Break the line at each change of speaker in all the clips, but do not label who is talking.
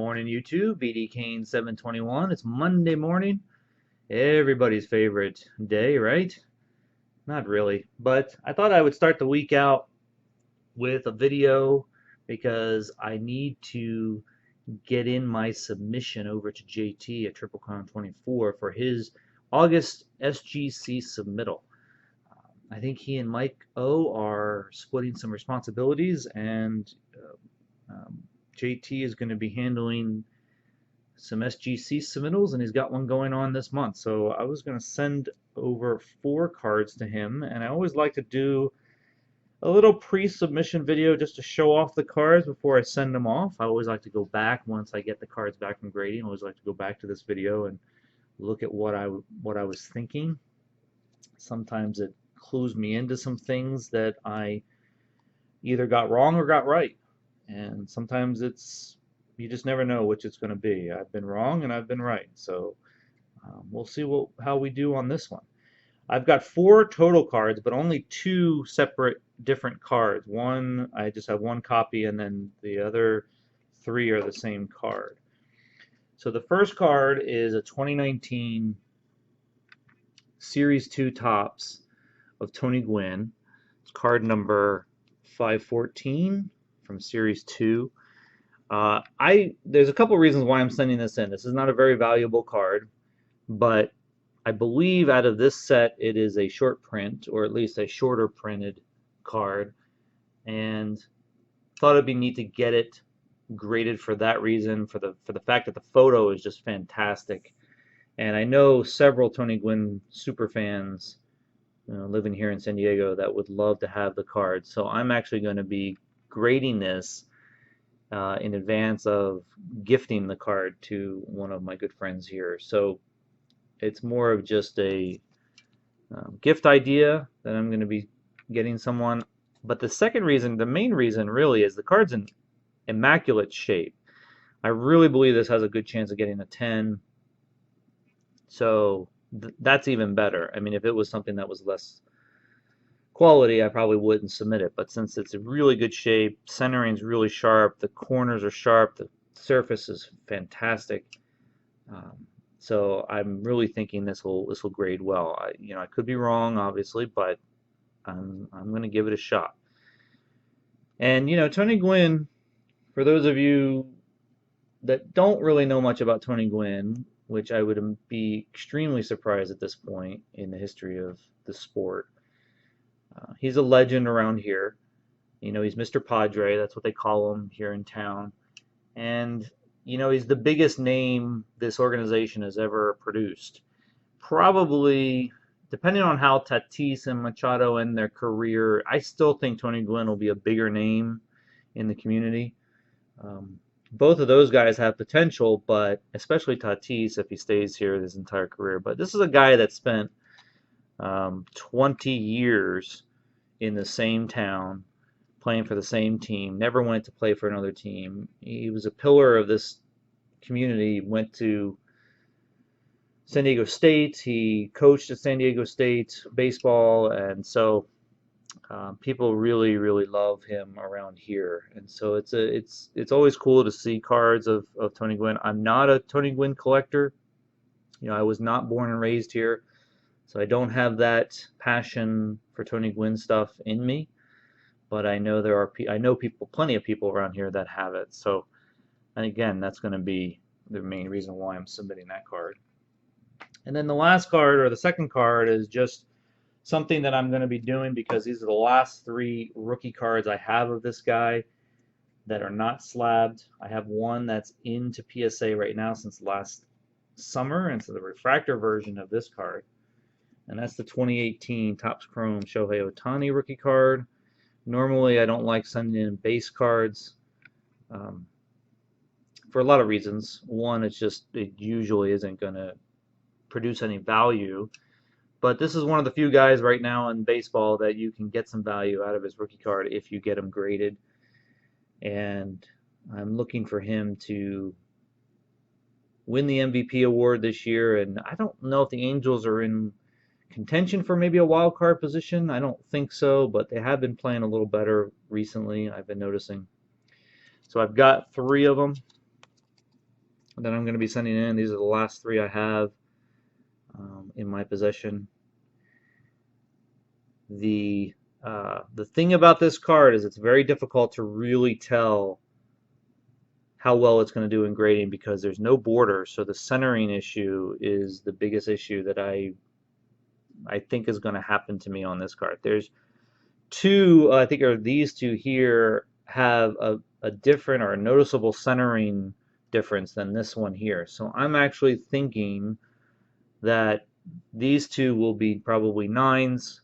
morning, YouTube. BD Kane 721. It's Monday morning. Everybody's favorite day, right? Not really, but I thought I would start the week out with a video because I need to get in my submission over to JT at Triple Crown 24 for his August SGC submittal. I think he and Mike O are splitting some responsibilities, and JT is going to be handling some SGC submittals, and he's got one going on this month. So I was going to send over 4 cards to him, and I always like to do a little pre-submission video just to show off the cards before I send them off. I always like to go back once I get the cards back from grading. I always like to go back to this video and look at what I was thinking. Sometimes it clues me into some things that I either got wrong or got right. And sometimes you just never know which it's going to be. I've been wrong and I've been right. So we'll see how we do on this one. I've got 4 total cards, but only 2 separate different cards. One, I just have 1 copy, and then the other 3 are the same card. So the first card is a 2019 Series 2 Topps of Tony Gwynn. It's card number 514 from Series 2. There's a couple reasons why I'm sending this in. This is not a very valuable card, but I believe out of this set it is a short print, or at least a shorter printed card, and thought it'd be neat to get it graded for that reason, for the fact that the photo is just fantastic. And I know several Tony Gwynn super fans living here in San Diego that would love to have the card. So I'm actually going to be grading this in advance of gifting the card to one of my good friends here. So it's more of just a gift idea that I'm going to be getting someone. But the second reason, the main reason really, is the card's in immaculate shape. I really believe this has a good chance of getting a 10. So that's even better. I mean, if it was something that was less quality, I probably wouldn't submit it. But since it's in really good shape, centering's really sharp, the corners are sharp, the surface is fantastic. So I'm really thinking this will grade well. I could be wrong, obviously, but I'm going to give it a shot. And Tony Gwynn, for those of you that don't really know much about Tony Gwynn, which I would be extremely surprised at this point in the history of the sport, he's a legend around here. He's Mr. Padre. That's what they call him here in town. And he's the biggest name this organization has ever produced. Probably, depending on how Tatis and Machado end their career, I still think Tony Gwynn will be a bigger name in the community. Both of those guys have potential, but especially Tatis if he stays here his entire career. But this is a guy that spent 20 years in the same town, playing for the same team, never went to play for another team. He was a pillar of this community, went to San Diego State, he coached at San Diego State baseball, and so people really, really love him around here. And so it's always cool to see cards of Tony Gwynn. I'm not a Tony Gwynn collector. I was not born and raised here, so I don't have that passion for Tony Gwynn stuff in me. But I know plenty of people around here that have it. So, and again, that's going to be the main reason why I'm submitting that card. And then the last card, or the second card, is just something that I'm going to be doing because these are the last 3 rookie cards I have of this guy that are not slabbed. I have one that's into PSA right now since last summer, and so the refractor version of this card. And that's the 2018 Topps Chrome Shohei Otani rookie card. Normally, I don't like sending in base cards for a lot of reasons. One, it usually isn't going to produce any value. But this is one of the few guys right now in baseball that you can get some value out of his rookie card if you get him graded. And I'm looking for him to win the MVP award this year. And I don't know if the Angels are in contention for maybe a wild card position. I don't think so, but they have been playing a little better recently, I've been noticing. So I've got 3 of them. that I'm going to be sending in. These are the last 3 I have in my possession. The thing about this card is it's very difficult to really tell how well it's going to do in grading because there's no border, so the centering issue is the biggest issue that I think is going to happen to me on this card. There's 2, I think, are these 2 here have a different or a noticeable centering difference than this one here. So I'm actually thinking that these 2 will be probably 9s,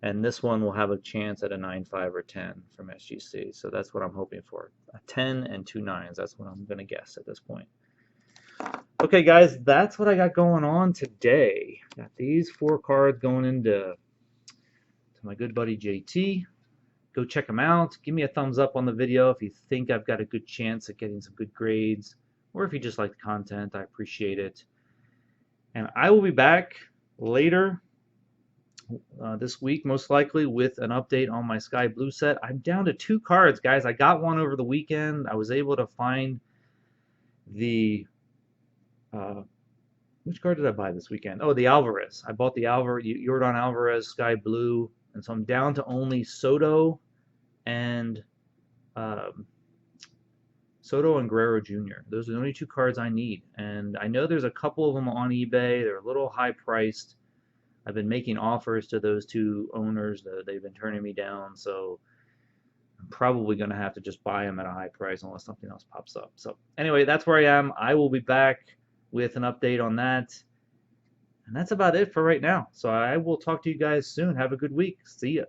and this one will have a chance at a 9, 5, or 10 from SGC. So that's what I'm hoping for. A 10 and 2 9s. That's what I'm going to guess at this point. Okay, guys, that's what I got going on today. Got these 4 cards going into my good buddy JT. Go check them out. Give me a thumbs up on the video if you think I've got a good chance at getting some good grades, or if you just like the content. I appreciate it. And I will be back later this week, most likely, with an update on my Sky Blue set. I'm down to 2 cards, guys. I got one over the weekend. I was able to find the which card did I buy this weekend? Oh, the Alvarez. I bought the Yordan Alvarez Sky Blue, and so I'm down to only Soto and Guerrero Jr. Those are the only 2 cards I need, and I know there's a couple of them on eBay. They're a little high priced. I've been making offers to those 2 owners. They've been turning me down, so I'm probably going to have to just buy them at a high price unless something else pops up. So anyway, that's where I am. I will be back with an update on that. And that's about it for right now. So I will talk to you guys soon. Have a good week. See ya.